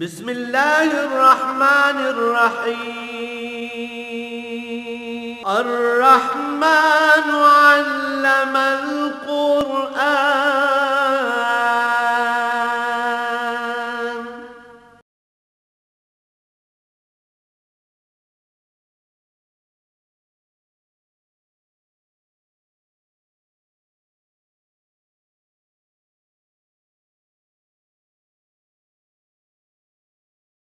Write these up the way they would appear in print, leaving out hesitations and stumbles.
بسم الله الرحمن الرحيم. الرحمن علم القرآن.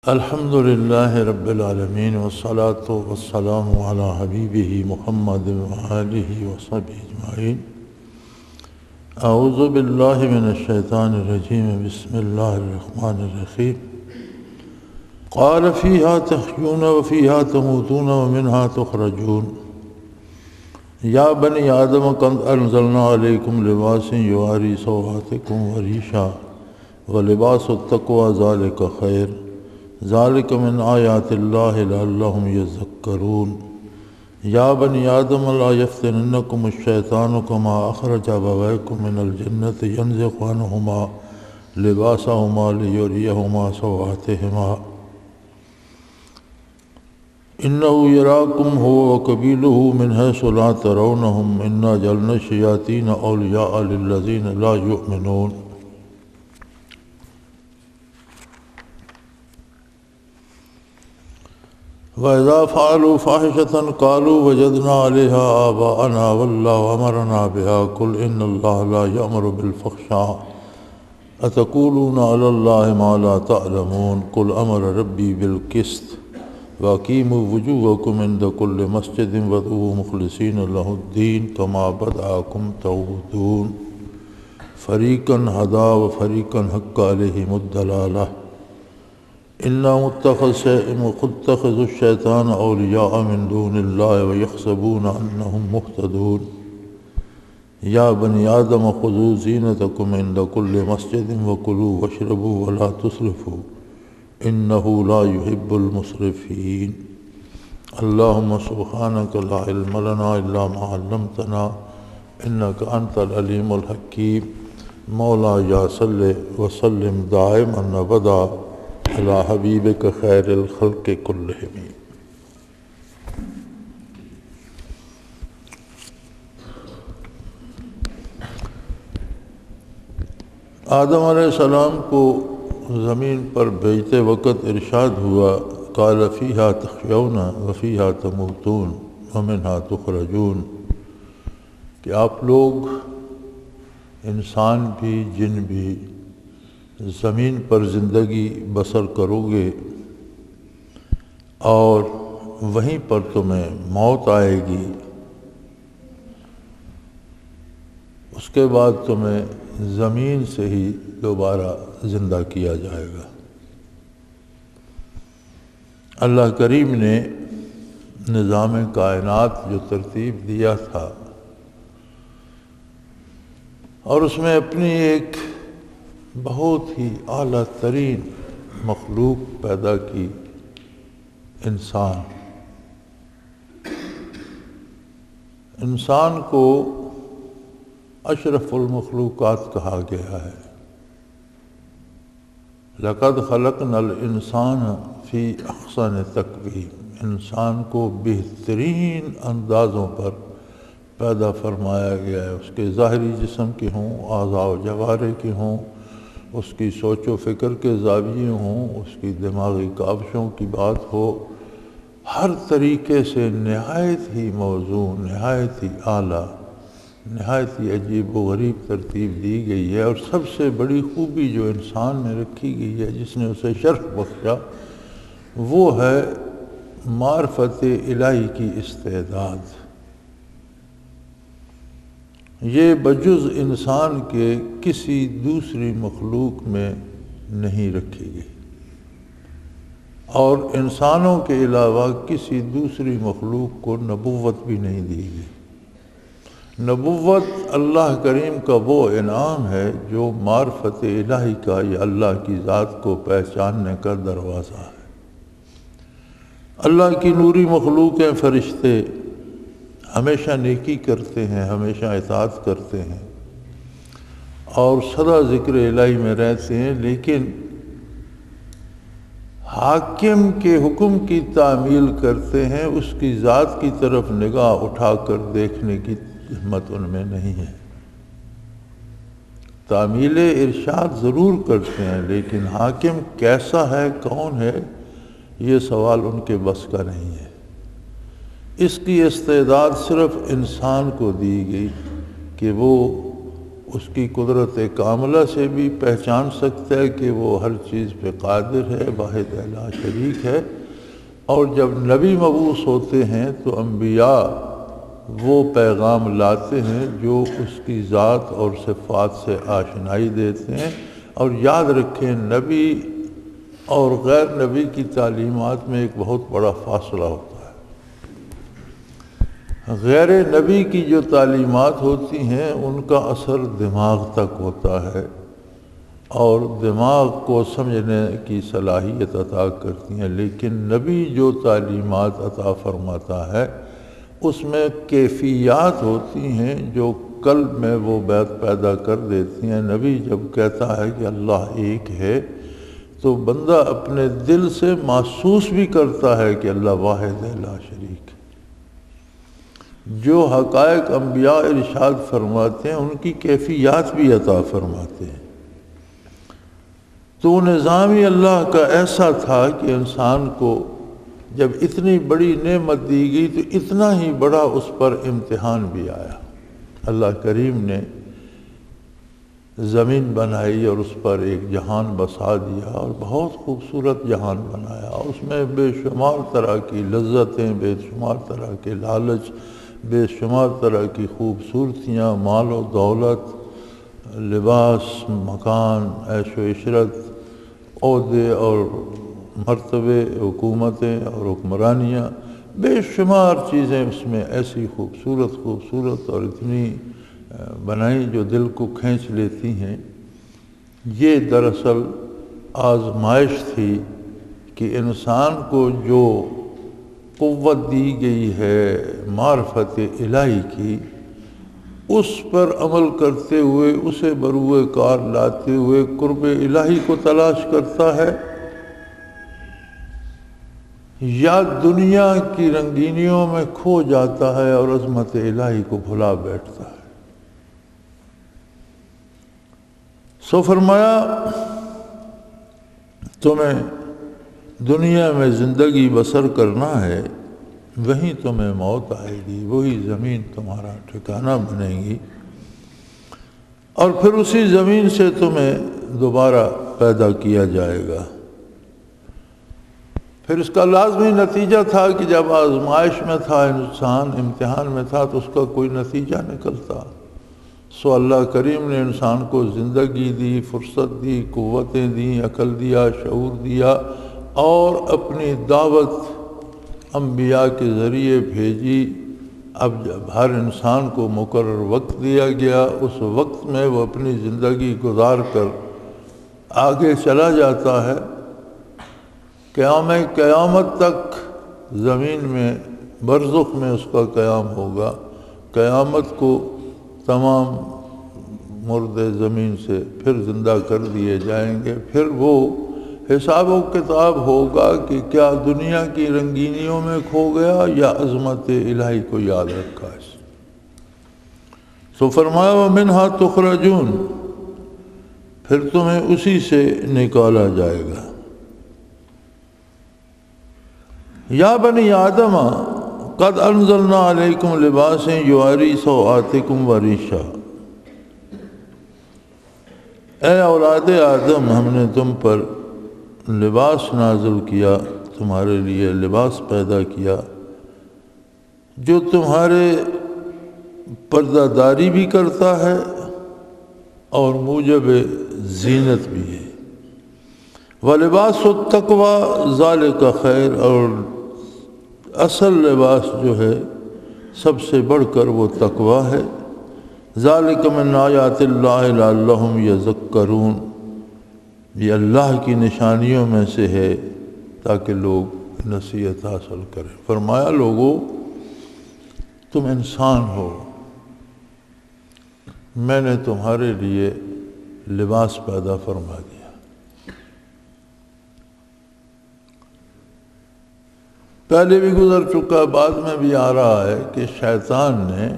الحمد لله رب العالمين والصلاة والسلام على حبيبه محمد وآله وصحبه أجمعين. أعوذ بالله من الشيطان الرجيم. بسم الله الرحمن الرحيم. قال فيها تحيون وفيها تموتون ومنها تخرجون. يا بني آدم قد أنزلنا عليكم لباس يواري سوآتكم وريشا ولباس التقوى ذلك خير ذلك من آيات الله لعلهم يذكرون. يا بني آدم لا يفتننكم الشيطان كما أخرج أبويكم من الجنة ينزغ عنهما لباسهما ليريهما سوآتهما إنه يراكم هو وقبيله من حيث لا ترونهم إنا جعلنا الشياطين أولياء للذين لا يؤمنون. وَإِذَا فَعَلُوا فَاحِشَةً قَالُوا وَجَدْنَا عَلَيْهَا آبَاءَنَا وَاللَّهُ أَمَرَنَا بِهَا قُلْ إِنَّ اللَّهَ لَا يَأْمُرُ بِالْفَحْشَاءِ أَتَقُولُونَ عَلَى اللَّهِ مَا لَا تَعْلَمُونَ قُلْ أَمَرَ رَبِّي بِالْقِسْطِ وَأَقِيمُوا وُجُوهَكُمْ عِندَ كُلِّ مَسْجِدٍ وَادْعُوهُ مُخْلِصِينَ لَهُ الدِّينَ كَمَا بَدَأَكُمْ تَعُودُونَ فَرِيقًا هَدَىٰ وَفَرِيقًا حَقَّ عَلَيْهِمُ الضَّلَالَةُ إِنَّهُمْ اتَّخَذُوا الشَّيْطَانَ أَوْلِيَاءَ مِن دُونِ اللَّهِ وَيَحْسَبُونَ أَنَّهُم مُّهْتَدُونَ. يَا بَنِي آدَمَ خُذُوا زِينَتَكُمْ عِندَ كُلِّ مَسْجِدٍ وَكُلُوا وَاشْرَبُوا وَلَا تُسْرِفُوا إِنَّهُ لَا يُحِبُّ الْمُسْرِفِينَ. اللهم سبحانك لا علم لنا إلا ما علمتنا إنك أنت العليم الحكيم. مولاي صل وسلم دائما أبدا على حبیبک خیر الخلق کلہم. آدم علیہ السلام کو زمین پر بھیجتے وقت ارشاد ہوا قال فیہا تحیون وفیہا تموتون ومنہا تخرجون کہ آپ لوگ انسان بھی جن بھی زمین پر زندگی بسر کرو گے اور وہیں پر تمہیں موت آئے گی، اس کے بعد تمہیں زمین سے ہی دوبارہ زندہ کیا جائے گا۔ اللہ کریم نے نظام کائنات جو ترتیب دیا تھا اور اس میں اپنی ایک بہت ہی اعلیٰ ترین مخلوق پیدا کی، انسان کو اشرف المخلوقات کہا گیا ہے۔ لَقَدْ خَلَقْنَا الْإِنسَانَ فِي أَحْسَنِ تَقْوِيمٍ، انسان کو بہترین اندازوں پر پیدا فرمایا گیا ہے، اس کے ظاہری جسم کے ہوں، اعضاء و جوارح کے ہوں، اس کی سوچ و فکر کے زاویے ہوں، اس کی دماغی کاوشوں کی بات ہو، ہر طریقے سے نہایت ہی موزوں، نہایت ہی اعلیٰ، نہایت ہی عجیب و غریب ترتیب دی گئی ہے۔ اور سب سے بڑی خوبی جو انسان میں رکھی گئی ہے، جس نے اسے شرف بخشا، وہ ہے معرفت الہی کی استعداد۔ یہ بجز انسان کے کسی دوسری مخلوق میں نہیں رکھی گئی، اور انسانوں کے علاوہ کسی دوسری مخلوق کو نبوت بھی نہیں دی گئی۔ نبوت اللہ کریم کا وہ انعام ہے جو معرفت الہی کا یا اللہ کی ذات کو پہچاننے کا دروازہ ہے۔ اللہ کی نوری مخلوق ہیں فرشتے، ہمیشہ نیکی کرتے ہیں، ہمیشہ اطاعت کرتے ہیں اور سدا ذکر الہی میں رہتے ہیں، لیکن حاکم کے حکم کی تعمیل کرتے ہیں، اس کی ذات کی طرف نگاہ اٹھا کر دیکھنے کی ہمت ان میں نہیں ہے۔ تعمیل ارشاد ضرور کرتے ہیں، لیکن حاکم کیسا ہے، کون ہے، یہ سوال ان کے بس کا نہیں ہے۔ اس کی استعداد صرف انسان کو دی گئی کہ وہ اس کی قدرت کاملہ سے بھی پہچان سکتا ہے کہ وہ ہر چیز پہ قادر ہے، واحد لا شریک ہے۔ اور جب نبی مبعوث ہوتے ہیں تو انبیاء وہ پیغام لاتے ہیں جو اس کی ذات اور صفات سے آشنائی دیتے ہیں۔ اور یاد رکھیں، نبی اور غیر نبی کی تعلیمات میں ایک بہت بڑا فاصلہ ہوتا ہے۔ غیر نبی کی جو تعلیمات ہوتی ہیں ان کا اثر دماغ تک ہوتا ہے اور دماغ کو سمجھنے کی صلاحیت عطا کرتی ہیں، لیکن نبی جو تعلیمات عطا فرماتا ہے اس میں کیفیات ہوتی ہیں جو قلب میں وہ بات پیدا کر دیتی ہیں۔ نبی جب کہتا ہے کہ اللہ ایک ہے تو بندہ اپنے دل سے محسوس بھی کرتا ہے کہ اللہ واحد لا شریک ہے۔ جو حقائق انبیاء ارشاد فرماتے ہیں ان کی کیفیات بھی عطا فرماتے ہیں۔ تو نظام ہی اللہ کا ایسا تھا کہ انسان کو جب اتنی بڑی نعمت دی گئی تو اتنا ہی بڑا اس پر امتحان بھی آیا۔ اللہ کریم نے زمین بنائی اور اس پر ایک جہان بسا دیا اور بہت خوبصورت جہان بنایا۔ اس میں بے شمار طرح کی لذتیں، بے شمار طرح کے لالچ، بے شمار طرح کی خوبصورتیاں، مال و دولت، لباس، مکان، عیش و عشرت، عہدے اور مرتبے، حکومتیں اور حکمرانیاں، بے شمار چیزیں اس میں ایسی خوبصورت اور اتنی بنائی جو دل کو کھینچ لیتی ہیں۔ یہ دراصل آزمائش تھی کہ انسان کو جو قوت دی گئی ہے معرفت الہی کی، اس پر عمل کرتے ہوئے، اسے بروئے کار لاتے ہوئے قرب الہی کو تلاش کرتا ہے یا دنیا کی رنگینیوں میں کھو جاتا ہے اور عظمت الہی کو بھلا بیٹھتا ہے۔ سو فرمایا تمہیں دنیا میں زندگی بسر کرنا ہے، وہیں تمہیں موت آئے گی، وہی زمین تمہارا ٹھکانہ بنے گی، اور پھر اسی زمین سے تمہیں دوبارہ پیدا کیا جائے گا۔ پھر اس کا لازمی نتیجہ تھا کہ جب آزمائش میں تھا انسان، امتحان میں تھا، تو اس کا کوئی نتیجہ نکلتا۔ سو اللہ کریم نے انسان کو زندگی دی، فرصت دی، قوتیں دیں، عقل دیا، شعور دیا، اور اپنی دعوت انبیاء کے ذریعے بھیجی۔ اب جب ہر انسان کو مقرر وقت دیا گیا، اس وقت میں وہ اپنی زندگی گزار کر آگے چلا جاتا ہے۔ قیامت تک زمین میں برزخ میں اس کا قیام ہوگا۔ قیامت کو تمام مردے زمین سے پھر زندہ کر دیے جائیں گے۔ پھر وہ حساب و کتاب ہوگا کہ کیا دنیا کی رنگینیوں میں کھو گیا یا عظمت الہی کو یاد رکھا ہے۔ سو فرمایا وَمِنْهَا تُخْرَجُونَ، پھر تمہیں اسی سے نکالا جائے گا۔ یا بنی آدم قد انزلنا علیکم لباسا یواری سوآتکم وریشا، اے اولاد آدم، ہم نے تم پر لباس نازل کیا، تمہارے لیے لباس پیدا کیا جو تمہارے پردہ داری بھی کرتا ہے اور موجب زینت بھی ہے۔ وَلِبَاسُ التَّقْوَى ذَلِكَ خیر، اور اصل لباس جو ہے سب سے بڑھ کر وہ تقوی ہے۔ ذَلِكَ مِنْ آیَاتِ اللَّهِ لَعَلَّهُمْ يَذَكَّرُونَ، یہ اللہ کی نشانیوں میں سے ہے تاکہ لوگ نصیحت حاصل کریں۔ فرمایا لوگو تم انسان ہو، میں نے تمہارے لیے لباس پیدا فرما دیا، پہلے بھی گزر چکا، بعد میں بھی آ رہا ہے کہ شیطان نے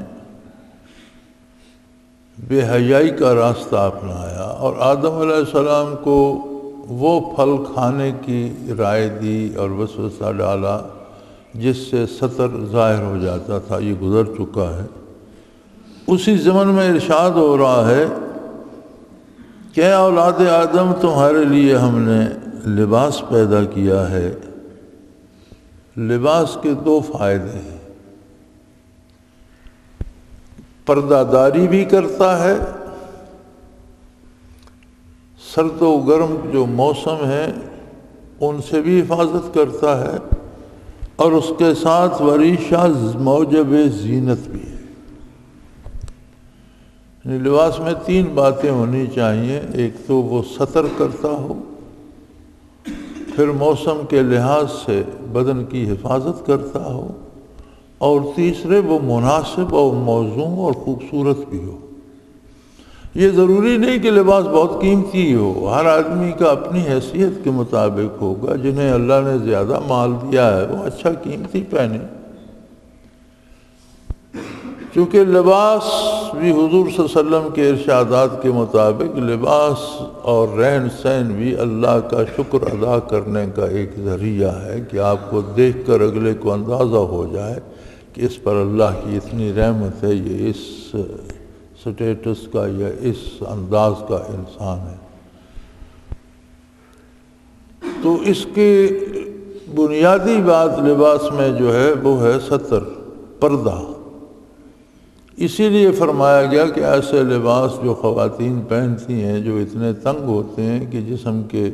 بے حیائی کا راستہ اپنایا اور آدم علیہ السلام کو وہ پھل کھانے کی رائے دی اور وسوسہ ڈالا جس سے ستر ظاہر ہو جاتا تھا، یہ گزر چکا ہے۔ اسی زمن میں ارشاد ہو رہا ہے کہ اے اولاد آدم، تمہارے لیے ہم نے لباس پیدا کیا ہے۔ لباس کے دو فائدے ہیں، پردہ داری بھی کرتا ہے، سرد و گرم جو موسم ہے ان سے بھی حفاظت کرتا ہے، اور اس کے ساتھ وریشہ موجب زینت بھی ہے۔ لباس میں تین باتیں ہونی چاہیے، ایک تو وہ ستر کرتا ہو، پھر موسم کے لحاظ سے بدن کی حفاظت کرتا ہو، اور تیسرے وہ مناسب اور موزوں اور خوبصورت بھی ہو۔ یہ ضروری نہیں کہ لباس بہت قیمتی ہو، ہر آدمی کا اپنی حیثیت کے مطابق ہوگا۔ جنہیں اللہ نے زیادہ مال دیا ہے وہ اچھا قیمتی پہنے، چونکہ لباس بھی حضور صلی اللہ علیہ وسلم کے ارشادات کے مطابق لباس اور رہن سہن بھی اللہ کا شکر ادا کرنے کا ایک ذریعہ ہے کہ آپ کو دیکھ کر اگلے کو اندازہ ہو جائے کہ اس پر اللہ کی اتنی رحمت ہے، یہ اس سٹیٹس کا یا اس انداز کا انسان ہے۔ تو اس کی بنیادی بات لباس میں جو ہے وہ ہے ستر، پردہ۔ اسی لیے فرمایا گیا کہ ایسے لباس جو خواتین پہنتی ہیں جو اتنے تنگ ہوتے ہیں کہ جسم کے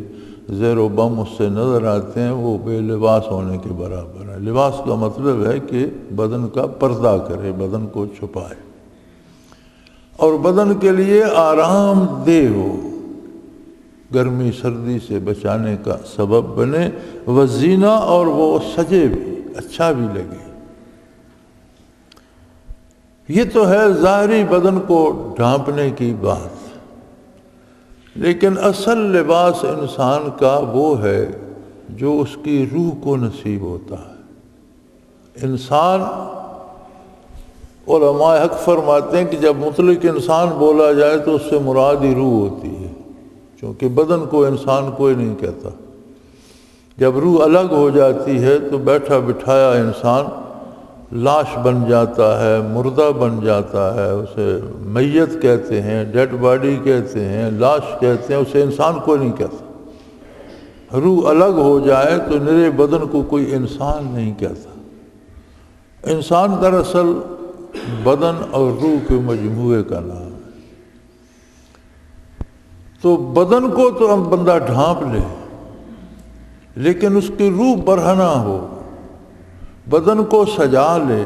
زیر و بم اس سے نظر آتے ہیں، وہ بے لباس ہونے کے برابر ہے۔ لباس کا مطلب ہے کہ بدن کا پردہ کرے، بدن کو چھپائے، اور بدن کے لیے آرام دہ ہو، گرمی سردی سے بچانے کا سبب بنے، وزینہ، اور وہ سجے بھی، اچھا بھی لگے۔ یہ تو ہے ظاہری بدن کو ڈھانپنے کی بات، لیکن اصل لباس انسان کا وہ ہے جو اس کی روح کو نصیب ہوتا ہے۔ انسان، علماء حق فرماتے ہیں کہ جب مطلق انسان بولا جائے تو اس سے مراد ہی روح ہوتی ہے، کیونکہ بدن کو انسان کوئی نہیں کہتا۔ جب روح الگ ہو جاتی ہے تو بیٹھا بٹھایا انسان لاش بن جاتا ہے، مردہ بن جاتا ہے، اسے میت کہتے ہیں، ڈیڈ باڈی کہتے ہیں، لاش کہتے ہیں، اسے انسان کوئی نہیں کہتا۔ روح الگ ہو جائے تو نرے بدن کو کوئی انسان نہیں کہتا۔ انسان دراصل بدن اور روح کے مجموعے کا نام ہے۔ تو بدن کو تو بندہ ڈھانپ لے، لیکن اس کی روح برہنہ ہو، بدن کو سجا لے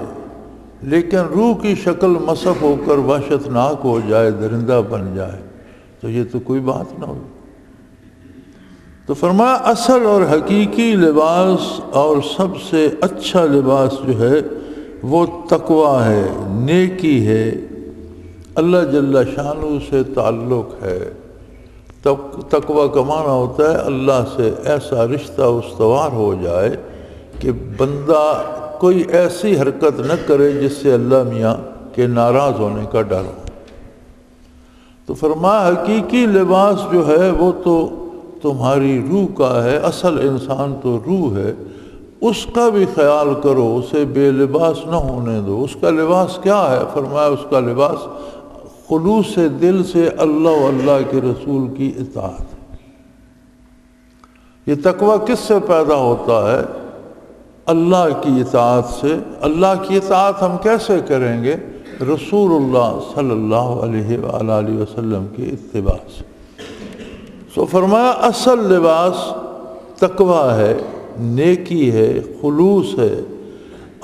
لیکن روح کی شکل مصف ہو کر وحشت ناک ہو جائے، درندہ بن جائے، تو یہ تو کوئی بات نہ ہو۔ تو فرمایا اصل اور حقیقی لباس اور سب سے اچھا لباس جو ہے وہ تقویٰ ہے، نیکی ہے، اللہ جل شانہ سے تعلق ہے۔ تقویٰ کا معنی ہوتا ہے اللہ سے ایسا رشتہ استوار ہو جائے کہ بندہ کوئی ایسی حرکت نہ کرے جس سے اللہ میاں کے ناراض ہونے کا ڈر ہو۔ تو فرمایا حقیقی لباس جو ہے وہ تو تمہاری روح کا ہے، اصل انسان تو روح ہے، اس کا بھی خیال کرو، اسے بے لباس نہ ہونے دو۔ اس کا لباس کیا ہے؟ فرمایا اس کا لباس خلوص دل سے اللہ و اللہ کے رسول کی اطاعت۔ یہ تقویٰ کس سے پیدا ہوتا ہے؟ اللہ کی اطاعت سے۔ اللہ کی اطاعت ہم کیسے کریں گے؟ رسول اللہ صلی اللہ علیہ وآلہ وسلم کی اتباع سے۔ سو فرمایا اصل لباس تقویٰ ہے، نیکی ہے، خلوص ہے،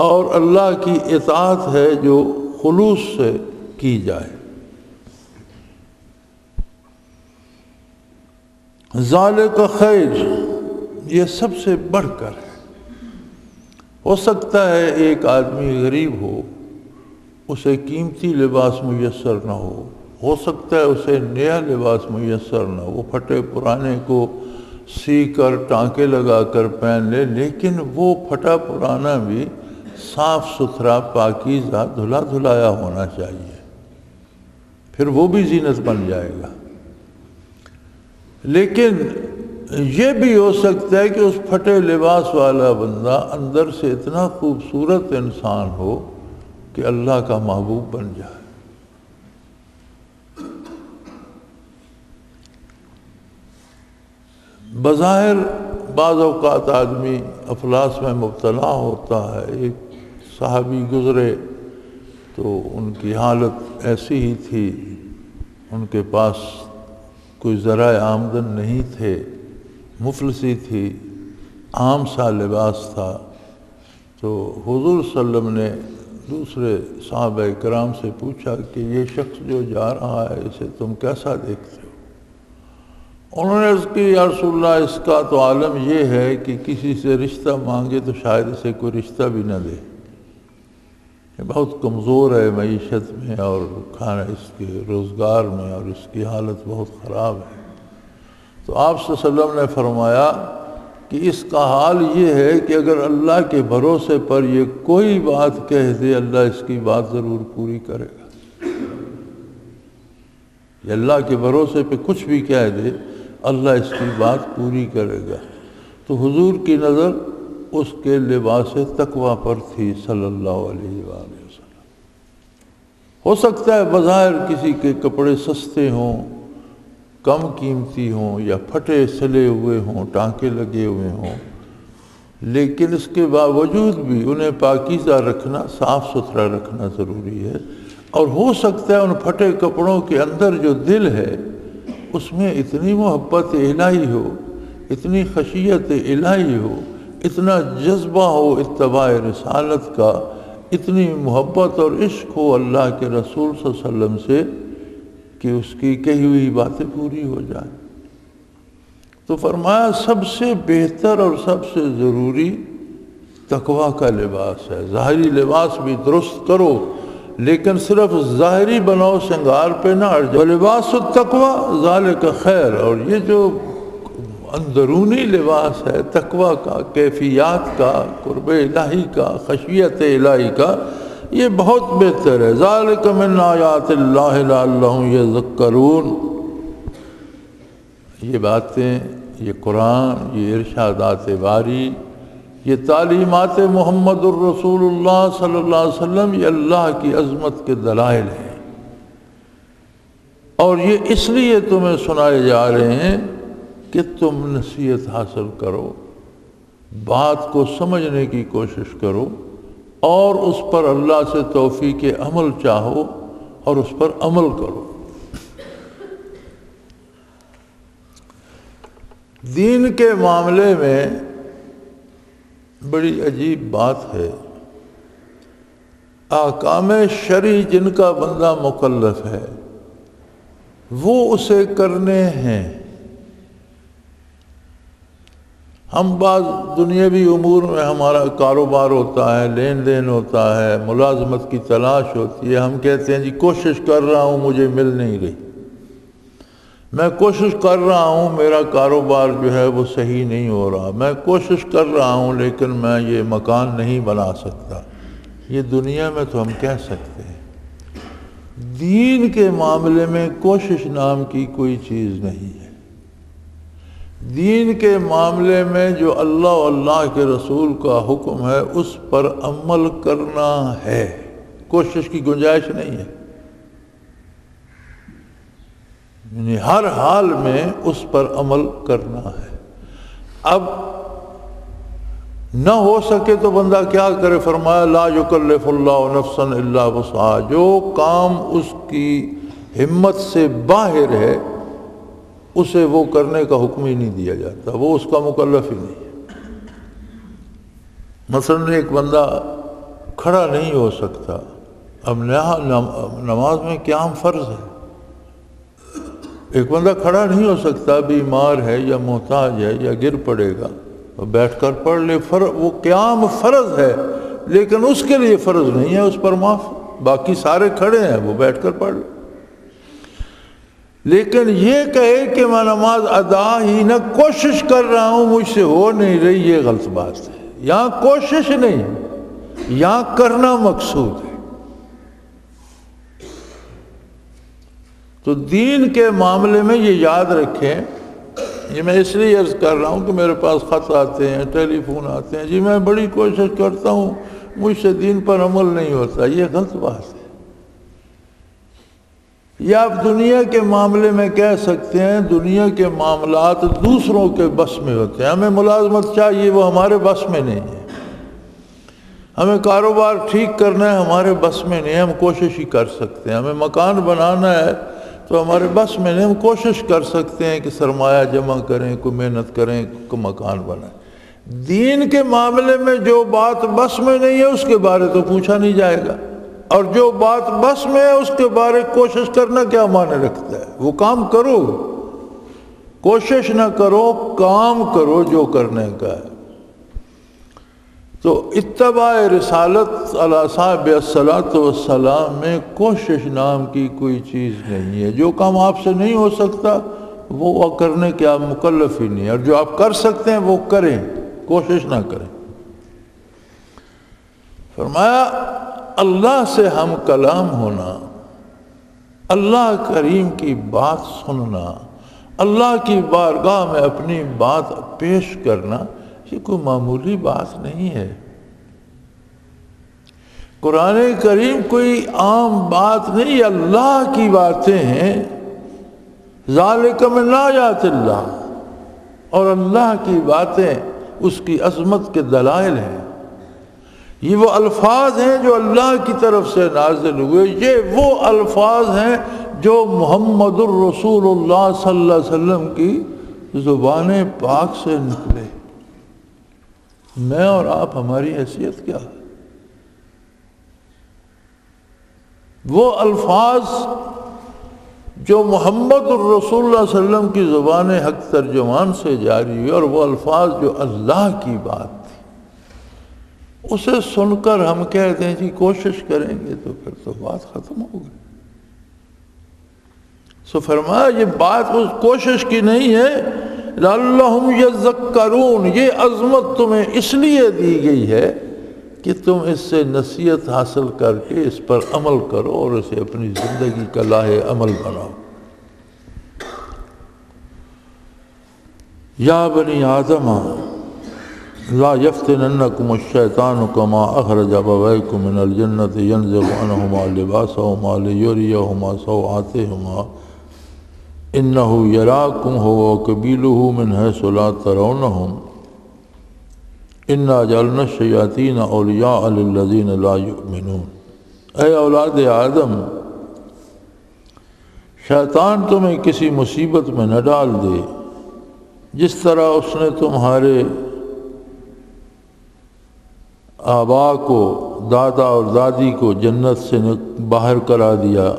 اور اللہ کی اطاعت ہے جو خلوص سے کی جائے۔ ذالک خیر، یہ سب سے بڑھ کر ہے۔ ہو سکتا ہے ایک آدمی غریب ہو، اسے قیمتی لباس میسر نہ ہو سکتا ہے اسے نیا لباس میسر نہ ہو، وہ پھٹے پرانے کو سی کر ٹانکے لگا کر پہن لے، لیکن وہ پھٹا پرانا بھی صاف ستھرا پاکیزہ دھلا دھلایا ہونا چاہیے، پھر وہ بھی زینت بن جائے گا۔ لیکن یہ بھی ہو سکتا ہے کہ اس پھٹے لباس والا بندہ اندر سے اتنا خوبصورت انسان ہو کہ اللہ کا محبوب بن جائے۔ بظاہر بعض اوقات آدمی افلاس میں مبتلا ہوتا ہے۔ ایک صحابی گزرے تو ان کی حالت ایسی ہی تھی، ان کے پاس کوئی ذرائع آمدن نہیں تھے، مفلسی تھی، عام سا لباس تھا۔ تو حضور صلی اللہ علیہ وسلم نے دوسرے صحابہ کرام سے پوچھا کہ یہ شخص جو جا رہا ہے اسے تم کیسا دیکھتے ہو؟ انہوں نے عرض کی یا رسول اللہ، اس کا تو عالم یہ ہے کہ کسی سے رشتہ مانگے تو شاید اسے کوئی رشتہ بھی نہ دے، یہ بہت کمزور ہے معیشت میں اور کھانا اس کے روزگار میں، اور اس کی حالت بہت خراب ہے۔ تو آپ صلی اللہ علیہ وسلم نے فرمایا کہ اس کا حال یہ ہے کہ اگر اللہ کے بھروسے پر یہ کوئی بات کہہ دے، اللہ اس کی بات ضرور پوری کرے گا۔ یہ اللہ کے بھروسے پہ کچھ بھی کہہ دے، اللہ اس کی بات پوری کرے گا۔ تو حضور کی نظر اس کے لباس تقویٰ پر تھی صلی اللہ علیہ وآلہ وسلم۔ ہو سکتا ہے بظاہر کسی کے کپڑے سستے ہوں، کم قیمتی ہوں، یا پھٹے سلے ہوئے ہوں، ٹانکے لگے ہوئے ہوں، لیکن اس کے باوجود بھی انہیں پاکیزہ رکھنا، صاف ستھرا رکھنا ضروری ہے۔ اور ہو سکتا ہے ان پھٹے کپڑوں کے اندر جو دل ہے اس میں اتنی محبت الہی ہو، اتنی خشیت الہی ہو، اتنا جذبہ ہو اتباع رسالت کا، اتنی محبت اور عشق ہو اللہ کے رسول صلی اللہ علیہ وسلم سے کہ اس کی کہی ہوئی باتیں پوری ہو جائیں۔ تو فرمایا سب سے بہتر اور سب سے ضروری تقویٰ کا لباس ہے۔ ظاہری لباس بھی درست کرو، لیکن صرف ظاہری بناؤ سنگار پہ نہ اڑ جاؤ۔ لباس التقویٰ ذالک خیر، اور یہ جو اندرونی لباس ہے تقویٰ کا، کیفیات کا، قرب الہی کا، خشیت الہی کا، یہ بہت بہتر ہے۔ ذالک من آیات اللہ لعلہم یذکرون، یہ باتیں، یہ قرآن، یہ ارشادات باری، یہ تعلیمات محمد الرسول اللہ صلی اللہ علیہ وسلم، یہ اللہ کی عظمت کے دلائل ہیں، اور یہ اس لیے تمہیں سنائے جا رہے ہیں کہ تم نصیحت حاصل کرو، بات کو سمجھنے کی کوشش کرو، اور اس پر اللہ سے توفیق عمل چاہو اور اس پر عمل کرو۔ دین کے معاملے میں بڑی عجیب بات ہے، احکام شرعی جن کا بندہ مکلف ہے وہ اسے کرنے ہیں۔ ہم بعض دنیاوی امور میں ہمارا کاروبار ہوتا ہے، لین دین ہوتا ہے، ملازمت کی تلاش ہوتی ہے، ہم کہتے ہیں جی کوشش کر رہا ہوں مجھے مل نہیں رہی، میں کوشش کر رہا ہوں میرا کاروبار جو ہے وہ صحیح نہیں ہو رہا، میں کوشش کر رہا ہوں لیکن میں یہ مکان نہیں بنا سکتا۔ یہ دنیا میں تو ہم کہہ سکتے ہیں، دین کے معاملے میں کوشش نام کی کوئی چیز نہیں ہے۔ دین کے معاملے میں جو اللہ و اللہ کے رسول کا حکم ہے اس پر عمل کرنا ہے، کوشش کی گنجائش نہیں ہے، یعنی ہر حال میں اس پر عمل کرنا ہے۔ اب نہ ہو سکے تو بندہ کیا کرے؟ فرمایا لا یکلف اللہ نفسا الا وسعہا، جو کام اس کی ہمت سے باہر ہے اسے وہ کرنے کا حکم ہی نہیں دیا جاتا، وہ اس کا مکلف ہی نہیں ہے۔ مثلا ایک بندہ کھڑا نہیں ہو سکتا، اب نماز میں قیام فرض ہے، ایک بندہ کھڑا نہیں ہو سکتا، بیمار ہے یا محتاج ہے یا گر پڑے گا، تو بیٹھ کر پڑھ لے، وہ قیام فرض ہے لیکن اس کے لیے فرض نہیں ہے، اس پر معاف، باقی سارے کھڑے ہیں وہ بیٹھ کر پڑھ لے۔ لیکن یہ کہے کہ میں نماز ادا ہی نہ کوشش کر رہا ہوں مجھ سے ہو نہیں رہی، یہ غلط بات ہے۔ یہاں کوشش نہیں، یہاں کرنا مقصود ہے۔ تو دین کے معاملے میں یہ یاد رکھیں، یہ میں اس لیے عرض کر رہا ہوں کہ میرے پاس خط آتے ہیں، ٹیلی فون آتے ہیں، جی میں بڑی کوشش کرتا ہوں مجھ سے دین پر عمل نہیں ہوتا، یہ غلط بات ہے۔ یا آپ دنیا کے معاملے میں کہہ سکتے ہیں دنیا کے معاملات دوسروں کے بس میں ہوتے ہیں، ہمیں ملازمت چاہیے وہ ہمارے بس میں نہیں ہے، ہمیں کاروبار ٹھیک کرنا ہے ہمارے بس میں نہیں ہے، ہم کوشش ہی کر سکتے ہیں، ہمیں مکان بنانا ہے تو ہمارے بس میں نہیں، ہم کوشش کر سکتے ہیں کہ سرمایہ جمع کریں، کوئی محنت کریں، کوئی مکان بنائیں۔ دین کے معاملے میں جو بات بس میں نہیں ہے اس کے بارے تو پوچھا نہیں جائے گا، اور جو بات بس میں ہے اس کے بارے کوشش کرنا کیا معنی رکھتا ہے؟ وہ کام کرو، کوشش نہ کرو، کام کرو جو کرنے کا ہے۔ تو اتباع رسالت علی صاحب الصلاۃ والسلام میں کوشش نام کی کوئی چیز نہیں ہے۔ جو کام آپ سے نہیں ہو سکتا وہ کرنے کے آپ مکلف ہی نہیں ہے، اور جو آپ کر سکتے ہیں وہ کریں، کوشش نہ کریں۔ فرمایا اللہ سے ہم کلام ہونا، اللہ کریم کی بات سننا، اللہ کی بارگاہ میں اپنی بات پیش کرنا، یہ کوئی معمولی بات نہیں ہے۔ قرآن کریم کوئی عام بات نہیں، اللہ کی باتیں ہیں، ذالک من آیات اللہ، اور اللہ کی باتیں اس کی عظمت کے دلائل ہیں۔ یہ وہ الفاظ ہیں جو اللہ کی طرف سے نازل ہوئے، یہ وہ الفاظ ہیں جو محمد الرسول اللہ صلی اللہ علیہ وسلم کی زبان پاک سے نکلے۔ میں اور آپ ہماری حیثیت کیا ہے؟ وہ الفاظ جو محمد الرسول اللہ صلی اللہ علیہ وسلم کی زبان حق ترجمان سے جاری ہوئی، اور وہ الفاظ جو اللہ کی بات تھی، اسے سن کر ہم کہتے ہیں جی کوشش کریں گے تو پھر تو بات ختم ہو گئی۔ سو فرمایا یہ بات اس کوشش کی نہیں ہے، لعلہم یذکرون، یہ عظمت تمہیں اس لیے دی گئی ہے کہ تم اس سے نصیحت حاصل کر کے اس پر عمل کرو اور اسے اپنی زندگی کا لاہ عمل بناؤ۔ یا بنی آدم لا یفتننکم الشیطان کما اخرج ابویکم من الجنۃ ینزع عنہما لباسہما لیریہما سوآتہما انہ یراکم هو وقبیلہ من حیث لا ترونہم انا جعلنا الشیاطین اولیاء للذین لا یؤمنون۔ اے اولاد آدم، شیطان تمہیں کسی مصیبت میں نہ ڈال دے جس طرح اس نے تمہارے آبا کو، دادا اور دادی کو جنت سے باہر کرا دیا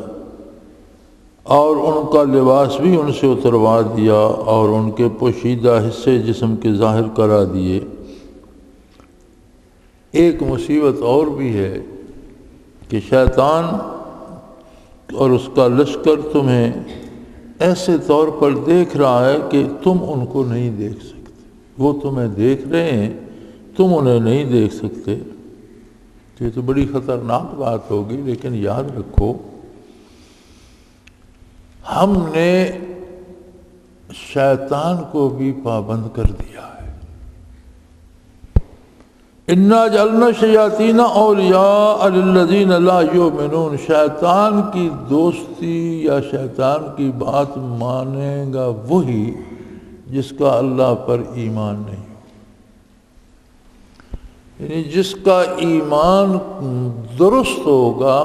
اور ان کا لباس بھی ان سے اتروا دیا اور ان کے پوشیدہ حصے جسم کے ظاہر کرا دیے۔ ایک مصیبت اور بھی ہے کہ شیطان اور اس کا لشکر تمہیں ایسے طور پر دیکھ رہا ہے کہ تم ان کو نہیں دیکھ سکتے، وہ تمہیں دیکھ رہے ہیں، تم انہیں نہیں دیکھ سکتے۔ یہ تو بڑی خطرناک بات ہوگی، لیکن یاد رکھو ہم نے شیطان کو بھی پابند کر دیا ہے۔ انا جعلنا الشیاطین اولیاء للذین لا یؤمنون، شیطان کی دوستی یا شیطان کی بات مانے گا وہی جس کا اللہ پر ایمان نہیں، یعنی جس کا ایمان درست ہوگا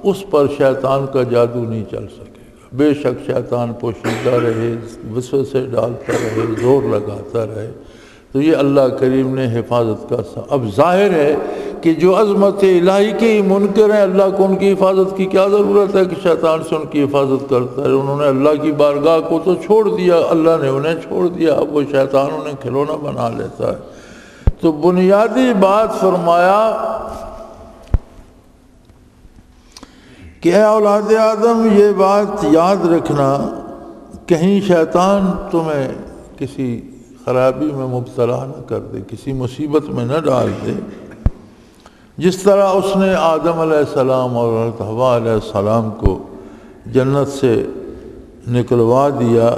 اس پر شیطان کا جادو نہیں چل سکے گا۔ بے شک شیطان پوشیدہ رہے، وسوسے ڈالتا رہے، زور لگاتا رہے، تو یہ اللہ کریم نے حفاظت کا اب ظاہر ہے کہ جو عظمت الہی کے منکر ہیں، اللہ کو ان کی حفاظت کی کیا ضرورت ہے کہ شیطان سے ان کی حفاظت کرتا ہے؟ انہوں نے اللہ کی بارگاہ کو تو چھوڑ دیا، اللہ نے انہیں چھوڑ دیا، اب وہ شیطان انہیں کھلونا بنا لیتا ہے۔ تو بنیادی بات فرمایا کہ اے اولاد آدم، یہ بات یاد رکھنا کہیں شیطان تمہیں کسی خرابی میں مبتلا نہ کر دے، کسی مصیبت میں نہ ڈال دے، جس طرح اس نے آدم علیہ السلام اور حضرت حوا علیہ السلام کو جنت سے نکلوا دیا،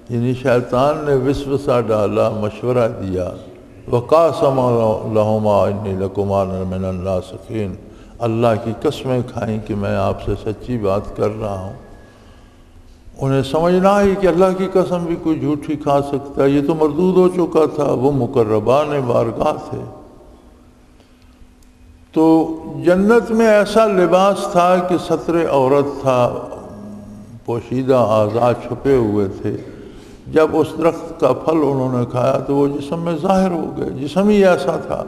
یعنی شیطان نے وسوسہ ڈالا، مشورہ دیا، وقاسم لہما انی لکما من الناصحین، اللہ کی قسمیں کھائیں کہ میں آپ سے سچی بات کر رہا ہوں۔ انہیں سمجھنا ہی کہ اللہ کی قسم بھی کوئی جھوٹی کھا سکتا ہے، یہ تو مردود ہو چکا تھا، وہ مقربان بارگاہ تھے۔ تو جنت میں ایسا لباس تھا کہ ستر عورت تھا، پوشیدہ اعضاء چھپے ہوئے تھے۔ جب اس درخت کا پھل انہوں نے کھایا تو وہ جسم میں ظاہر ہو گئے، جسم ہی ایسا تھا،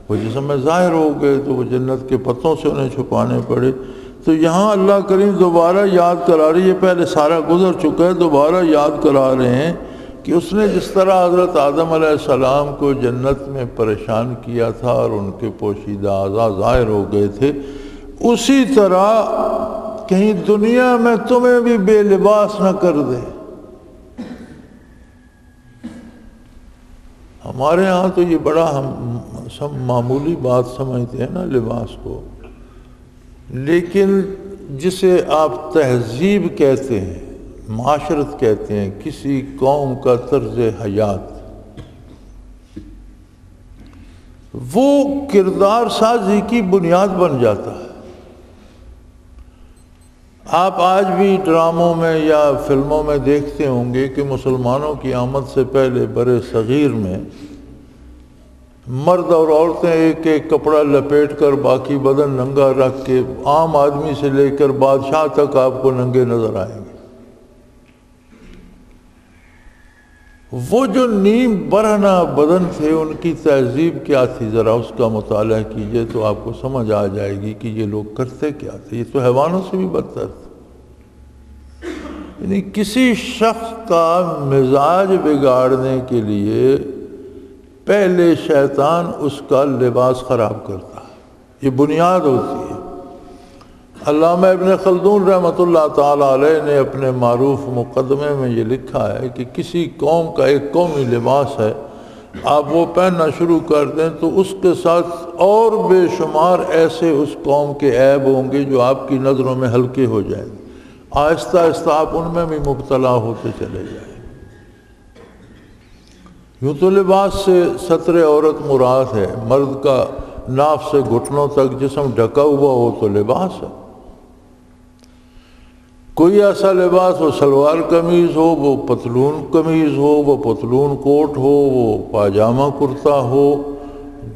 وہ جسم میں ظاہر ہو گئے، تو وہ جنت کے پتوں سے انہیں چھپانے پڑے۔ تو یہاں اللہ کریم دوبارہ یاد کرا رہی ہے، پہلے سارا گزر چکا ہے، دوبارہ یاد کرا رہے ہیں کہ اس نے جس طرح حضرت آدم علیہ السلام کو جنت میں پریشان کیا تھا اور ان کے پوشیدہ اعضاء ظاہر ہو گئے تھے، اسی طرح کہیں دنیا میں تمہیں بھی بے لباس نہ کر دے۔ ہمارے ہاں تو یہ بڑا ہم سب معمولی بات سمجھتے ہیں نا لباس کو، لیکن جسے آپ تہذیب کہتے ہیں، معاشرت کہتے ہیں، کسی قوم کا طرز حیات، وہ کردار سازی کی بنیاد بن جاتا ہے۔ آپ آج بھی ڈراموں میں یا فلموں میں دیکھتے ہوں گے کہ مسلمانوں کی آمد سے پہلے برِ صغیر میں مرد اور عورتیں ایک ایک کپڑا لپیٹ کر باقی بدن ننگا رکھ کے، عام آدمی سے لے کر بادشاہ تک آپ کو ننگے نظر آئیں گے۔ وہ جو نیم برہنہ بدن تھے، ان کی تہذیب کیا تھی، ذرا اس کا مطالعہ کیجئے تو آپ کو سمجھ آ جائے گی کہ یہ لوگ کرتے کیا تھے۔ یہ تو حیوانوں سے بھی بدتر تھے۔ یعنی کسی شخص کا مزاج بگاڑنے کے لیے پہلے شیطان اس کا لباس خراب کرتا ہے، یہ بنیاد ہوتی ہے۔ علامہ ابن خلدون رحمۃ اللہ تعالیٰ علیہ نے اپنے معروف مقدمے میں یہ لکھا ہے کہ کسی قوم کا ایک قومی لباس ہے، آپ وہ پہننا شروع کر دیں تو اس کے ساتھ اور بے شمار ایسے اس قوم کے عیب ہوں گے جو آپ کی نظروں میں ہلکے ہو جائیں گے، آہستہ آہستہ آپ ان میں بھی مبتلا ہوتے چلے جائیں۔ یوں تو لباس سے ستر عورت مراد ہے، مرد کا ناف سے گھٹنوں تک جسم ڈھکا ہوا ہو تو لباس ہے۔ کوئی ایسا لباس، وہ سلوار قمیض ہو، وہ پتلون قمیض ہو، وہ پتلون کوٹ ہو، وہ پاجامہ کرتا ہو،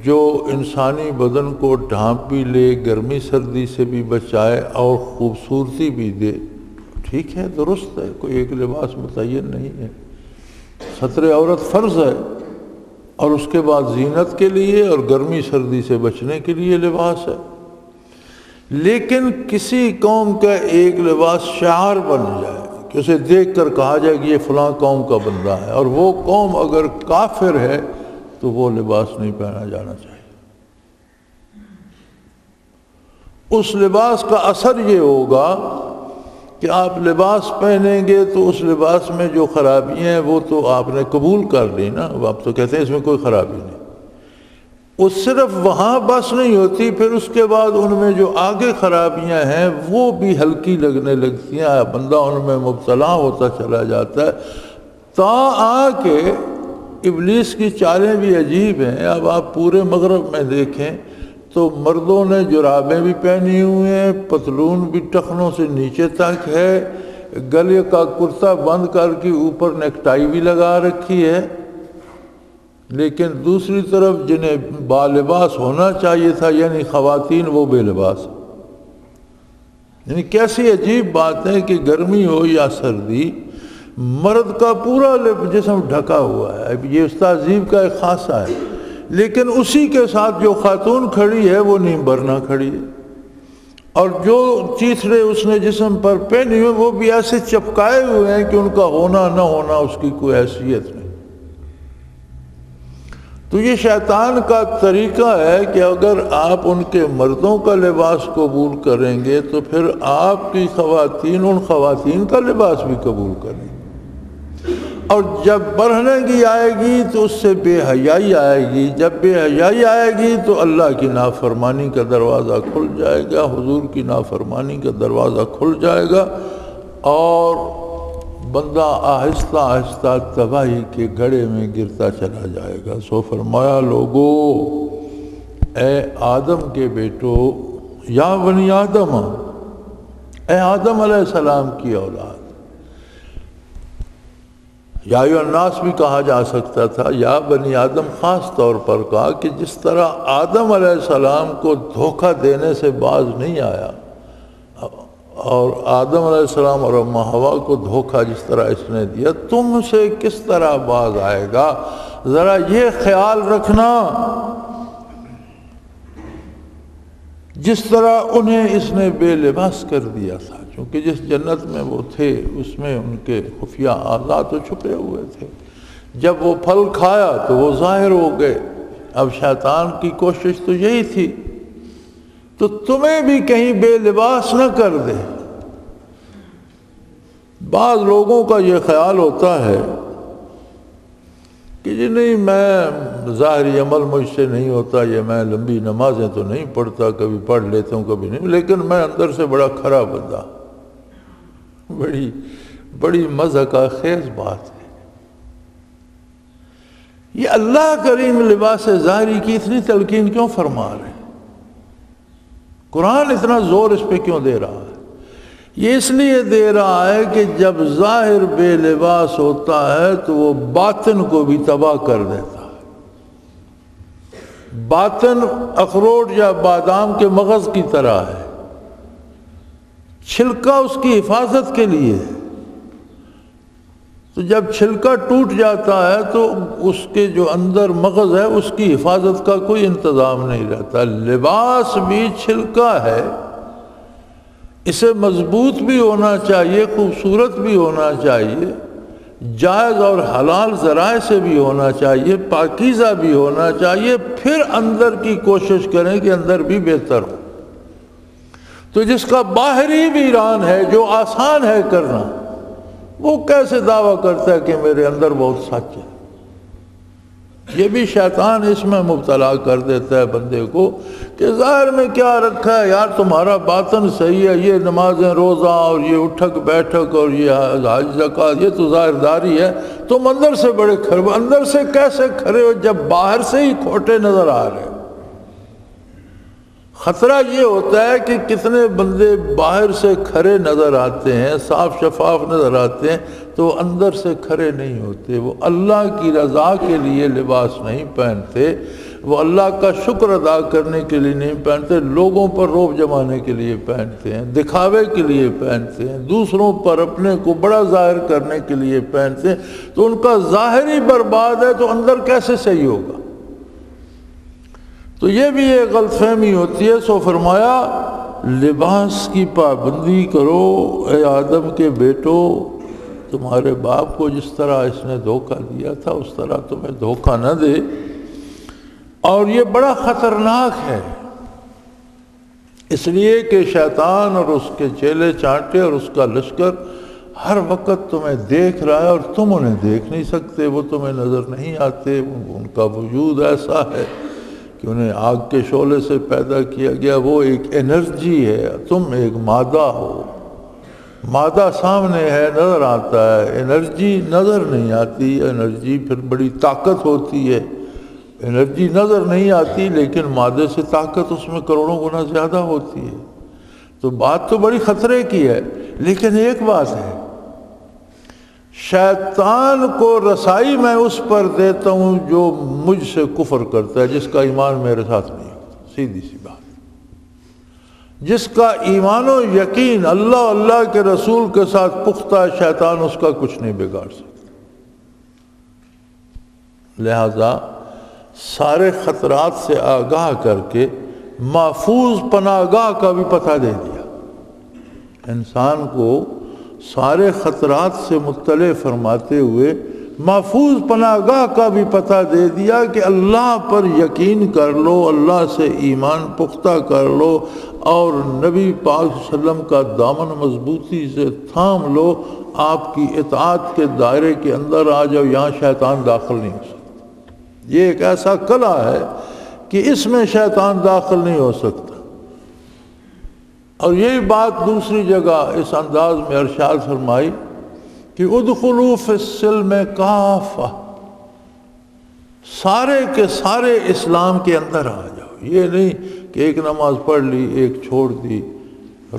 جو انسانی بدن کو ڈھانپ بھی لے، گرمی سردی سے بھی بچائے اور خوبصورتی بھی دے، ٹھیک ہے، درست ہے، کوئی ایک لباس متعین نہیں ہے۔ ستر عورت فرض ہے، اور اس کے بعد زینت کے لیے اور گرمی سردی سے بچنے کے لیے لباس ہے۔ لیکن کسی قوم کا ایک لباس شعار بن جائے کہ اسے دیکھ کر کہا جائے کہ یہ فلاں قوم کا بندہ ہے، اور وہ قوم اگر کافر ہے تو وہ لباس نہیں پہنا جانا چاہیے۔ اس لباس کا اثر یہ ہوگا کہ آپ لباس پہنیں گے تو اس لباس میں جو خرابیاں ہیں وہ تو آپ نے قبول کر لی نا، آپ تو کہتے ہیں اس میں کوئی خرابی نہیں، وہ صرف وہاں بس نہیں ہوتی، پھر اس کے بعد ان میں جو آگے خرابیاں ہیں وہ بھی ہلکی لگنے لگتی ہیں، بندہ ان میں مبتلا ہوتا چلا جاتا ہے، تا آ کے ابلیس کی چالیں بھی عجیب ہیں۔ اب آپ پورے مغرب میں دیکھیں تو مردوں نے جرابیں بھی پہنی ہوئی ہیں، پتلون بھی ٹخنوں سے نیچے تک ہے، گلے کا کرتا بند کر کے اوپر نیک ٹائی بھی لگا رکھی ہے، لیکن دوسری طرف جنہیں بالباس ہونا چاہیے تھا یعنی خواتین، وہ بے لباس۔ یعنی کیسی عجیب بات ہے کہ گرمی ہو یا سردی، مرد کا پورا جسم ڈھکا ہوا ہے، یہ اس تہذیب کا ایک خاصہ ہے، لیکن اسی کے ساتھ جو خاتون کھڑی ہے وہ نیم برنا کھڑی ہے، اور جو چیتھڑے اس نے جسم پر پہنی ہوئے وہ بھی ایسے چپکائے ہوئے ہیں کہ ان کا ہونا نہ ہونا اس کی کوئی حیثیت نہیں۔ تو یہ شیطان کا طریقہ ہے کہ اگر آپ ان کے مردوں کا لباس قبول کریں گے تو پھر آپ کی خواتین ان خواتین کا لباس بھی قبول کریں گے۔ اور جب بڑھنے کی آئے گی تو اس سے بے حیائی آئے گی، جب بے حیائی آئے گی تو اللہ کی نافرمانی کا دروازہ کھل جائے گا، حضور کی نافرمانی کا دروازہ کھل جائے گا، اور بندہ آہستہ آہستہ تباہی کے گڑھے میں گرتا چلا جائے گا۔ سو فرمایا لوگو، اے آدم کے بیٹو، یا بنی آدم، اے آدم علیہ السلام کی اولاد، یا ایھا الناس بھی کہا جا سکتا تھا، یا بنی آدم خاص طور پر کہا کہ جس طرح آدم علیہ السلام کو دھوکہ دینے سے باز نہیں آیا، اور آدم علیہ السلام اور اماں حوا کو دھوکہ جس طرح اس نے دیا، تم سے کس طرح باز آئے گا؟ ذرا یہ خیال رکھنا، جس طرح انہیں اس نے بے لباس کر دیا تھا، چونکہ جس جنت میں وہ تھے اس میں ان کے خفیہ اعضاء تو چھپے ہوئے تھے، جب وہ پھل کھایا تو وہ ظاہر ہو گئے۔ اب شیطان کی کوشش تو یہی تھی تو تمہیں بھی کہیں بے لباس نہ کر دے۔ بعض لوگوں کا یہ خیال ہوتا ہے کہ جی نہیں، میں ظاہری عمل مجھ سے نہیں ہوتا، یہ میں لمبی نمازیں تو نہیں پڑھتا، کبھی پڑھ لیتا ہوں کبھی نہیں، لیکن میں اندر سے بڑا کھرا بندہ۔ بڑی مضحکہ خیز بات ہے۔ یہ اللہ کریم لباس ظاہری کی اتنی تلقین کیوں فرما رہے ہیں؟ قرآن اتنا زور اس پہ کیوں دے رہا ہے؟ یہ اس لیے دے رہا ہے کہ جب ظاہر بے لباس ہوتا ہے تو وہ باطن کو بھی تباہ کر دیتا ہے۔ باطن اخروٹ یا بادام کے مغز کی طرح ہے، چھلکا اس کی حفاظت کے لیے، تو جب چھلکا ٹوٹ جاتا ہے تو اس کے جو اندر مغز ہے اس کی حفاظت کا کوئی انتظام نہیں رہتا۔ لباس بھی چھلکا ہے، اسے مضبوط بھی ہونا چاہیے، خوبصورت بھی ہونا چاہیے، جائز اور حلال ذرائع سے بھی ہونا چاہیے، پاکیزہ بھی ہونا چاہیے، پھر اندر کی کوشش کریں کہ اندر بھی بہتر ہو۔ تو جس کا باہری ویران ہے، جو آسان ہے کرنا، وہ کیسے دعویٰ کرتا ہے کہ میرے اندر بہت سچ ہے؟ یہ بھی شیطان اس میں مبتلا کر دیتا ہے بندے کو کہ ظاہر میں کیا رکھا ہے یار، تمہارا باطن صحیح ہے، یہ نمازیں، روزہ اور یہ اٹھک بیٹھک اور یہ حج زکوٰۃ، یہ تو ظاہر داری ہے، تم اندر سے بڑے کھرے، اندر سے کیسے کھرے ہو جب باہر سے ہی کھوٹے نظر آ رہے ہو؟ خطرہ یہ ہوتا ہے کہ کتنے بندے باہر سے کھرے نظر آتے ہیں، صاف شفاف نظر آتے ہیں، تو اندر سے کھرے نہیں ہوتے۔ وہ اللہ کی رضا کے لیے لباس نہیں پہنتے، وہ اللہ کا شکر ادا کرنے کے لیے نہیں پہنتے، لوگوں پر رعب جمانے کے لیے پہنتے ہیں، دکھاوے کے لیے پہنتے ہیں، دوسروں پر اپنے کو بڑا ظاہر کرنے کے لیے پہنتے ہیں۔ تو ان کا ظاہر ہی برباد ہے تو اندر کیسے صحیح ہوگا؟ تو یہ بھی ایک غلط فہمی ہوتی ہے۔ سو فرمایا لباس کی پابندی کرو، اے آدم کے بیٹو، تمہارے باپ کو جس طرح اس نے دھوکہ دیا تھا اس طرح تمہیں دھوکہ نہ دے۔ اور یہ بڑا خطرناک ہے، اس لیے کہ شیطان اور اس کے چیلے چانٹے اور اس کا لشکر ہر وقت تمہیں دیکھ رہا ہے، اور تم انہیں دیکھ نہیں سکتے، وہ تمہیں نظر نہیں آتے، ان کا وجود ایسا ہے کہ انہیں آگ کے شعلے سے پیدا کیا گیا، وہ ایک انرجی ہے، تم ایک مادہ ہو، مادہ سامنے ہے، نظر آتا ہے، انرجی نظر نہیں آتی، انرجی پھر بڑی طاقت ہوتی ہے، انرجی نظر نہیں آتی لیکن مادے سے طاقت اس میں کروڑوں گنا زیادہ ہوتی ہے۔ تو بات تو بڑی خطرے کی ہے، لیکن ایک بات ہے، شیطان کو رسائی میں اس پر دیتا ہوں جو مجھ سے کفر کرتا ہے، جس کا ایمان میرے ساتھ نہیں ہوتا، سیدھی سی بات۔ جس کا ایمان و یقین اللہ کے رسول کے ساتھ پختہ ہے، شیطان اس کا کچھ نہیں بگاڑ سکتا۔ لہذا سارے خطرات سے آگاہ کر کے محفوظ پناہ گاہ کا بھی پتہ دے دیا، انسان کو سارے خطرات سے مطلع فرماتے ہوئے محفوظ پناہ گاہ کا بھی پتہ دے دیا کہ اللہ پر یقین کر لو، اللہ سے ایمان پختہ کر لو اور نبی پاک صلی اللہ علیہ وسلم کا دامن مضبوطی سے تھام لو، آپ کی اطاعت کے دائرے کے اندر آ جاؤ، یہاں شیطان داخل نہیں ہو سکتا۔ یہ ایک ایسا قلعہ ہے کہ اس میں شیطان داخل نہیں ہو سکتا۔ اور یہی بات دوسری جگہ اس انداز میں ارشاد فرمائی کہ ادخلوا فی السلم کافہ، سارے کے سارے اسلام کے اندر آ جاؤ۔ یہ نہیں کہ ایک نماز پڑھ لی، ایک چھوڑ دی،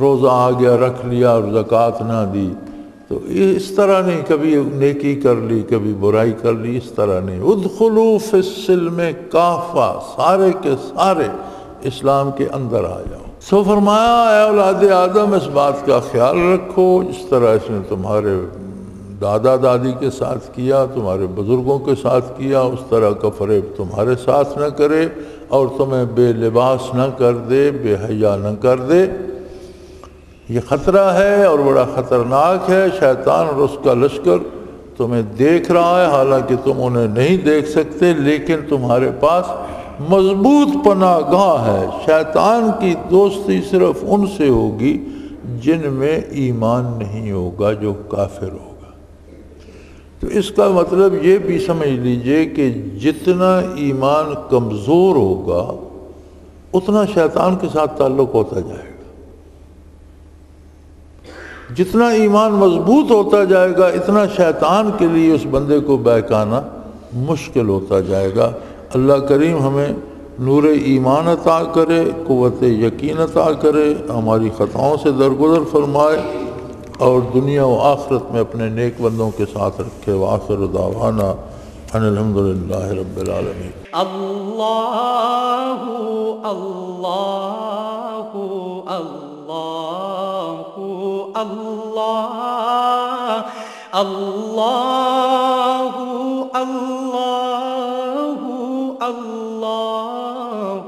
روزہ آ گیا رکھ لیا اور زکوٰۃ نہ دی، تو اس طرح نہیں، کبھی نیکی کر لی کبھی برائی کر لی، اس طرح نہیں۔ ادخلوا فی السلم کافہ، سارے کے سارے اسلام کے اندر آ جاؤ۔ سو فرمایا اے اولاد آدم اس بات کا خیال رکھو جس طرح اس نے تمہارے دادا دادی کے ساتھ کیا، تمہارے بزرگوں کے ساتھ کیا، اس طرح کا فریب تمہارے ساتھ نہ کرے اور تمہیں بے لباس نہ کر دے، بے حیا نہ کر دے۔ یہ خطرہ ہے اور بڑا خطرناک ہے۔ شیطان اور اس کا لشکر تمہیں دیکھ رہا ہے، حالانکہ تم انہیں نہیں دیکھ سکتے، لیکن تمہارے پاس مضبوط پناہ گاہ ہے۔ شیطان کی دوستی صرف ان سے ہوگی جن میں ایمان نہیں ہوگا، جو کافر ہوگا۔ تو اس کا مطلب یہ بھی سمجھ لیجئے کہ جتنا ایمان کمزور ہوگا اتنا شیطان کے ساتھ تعلق ہوتا جائے گا، جتنا ایمان مضبوط ہوتا جائے گا اتنا شیطان کے لیے اس بندے کو بہکانا مشکل ہوتا جائے گا۔ اللہ کریم ہمیں نور ایمان عطا کرے، قوت یقین عطا کرے، ہماری خطاؤں سے درگزر فرمائے اور دنیا و آخرت میں اپنے نیک بندوں کے ساتھ رکھے۔ وآخر دعوانا ان الحمدللہ رب العالمین۔ اللہ اللہ اللہ اللہ اللہ اللہ اللہ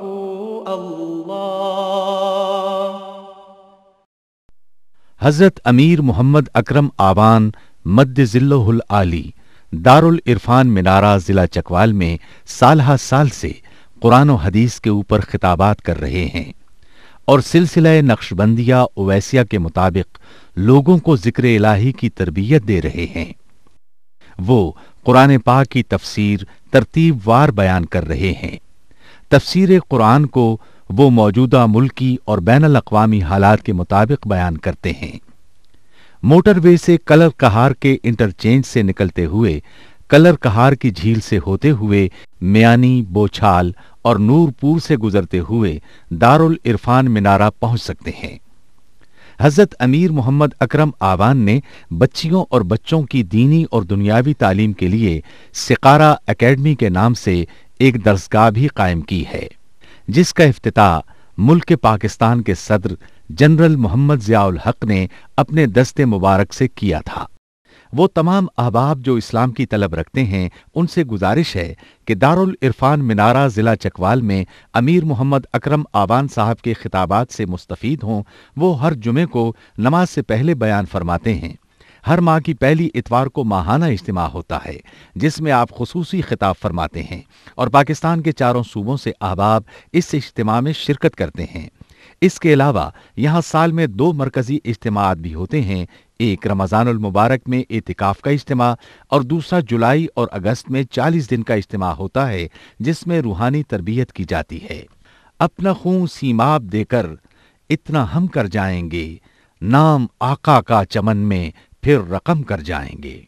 اللہ۔ حضرت امیر محمد اکرم آوان مد ظلہ العالی دارالعرفان منارہ ضلع چکوال میں سالہ سال سے قرآن و حدیث کے اوپر خطابات کر رہے ہیں اور سلسلہ نقشبندیہ اویسیہ کے مطابق لوگوں کو ذکر الہی کی تربیت دے رہے ہیں۔ وہ قرآن پاک کی تفسیر ترتیب وار بیان کر رہے ہیں۔ تفسیر قرآن کو وہ موجودہ ملکی اور بین الاقوامی حالات کے مطابق بیان کرتے ہیں۔ موٹر وے سے کلر کہار کے انٹرچینج سے نکلتے ہوئے، کلر کہار کی جھیل سے ہوتے ہوئے، میانی، بوچھال اور نورپور سے گزرتے ہوئے دارالعرفان منارہ پہنچ سکتے ہیں۔ حضرت امیر محمد اکرم آوان نے بچیوں اور بچوں کی دینی اور دنیاوی تعلیم کے لیے سقارہ اکیڈمی کے نام سے ایک درسگاہ بھی قائم کی ہے، جس کا افتتاح ملک پاکستان کے صدر جنرل محمد ضیاء الحق نے اپنے دست مبارک سے کیا تھا۔ وہ تمام احباب جو اسلام کی طلب رکھتے ہیں ان سے گزارش ہے کہ دارالعرفان منارہ ضلع چکوال میں امیر محمد اکرم آوان صاحب کے خطابات سے مستفید ہوں۔ وہ ہر جمعے کو نماز سے پہلے بیان فرماتے ہیں۔ ہر ماہ کی پہلی اتوار کو ماہانہ اجتماع ہوتا ہے جس میں آپ خصوصی خطاب فرماتے ہیں اور پاکستان کے چاروں صوبوں سے احباب اس اجتماع میں شرکت کرتے ہیں۔ اس کے علاوہ یہاں سال میں 2 مرکزی اجتماعات بھی ہوتے ہیں، ایک رمضان المبارک میں اعتکاف کا اجتماع اور دوسرا جولائی اور اگست میں 40 دن کا اجتماع ہوتا ہے جس میں روحانی تربیت کی جاتی ہے۔ اپنا خون سیماب دے کر اتنا ہم کر جائیں گے، نام آقا کا چمن میں پھر رقم کر جائیں گے۔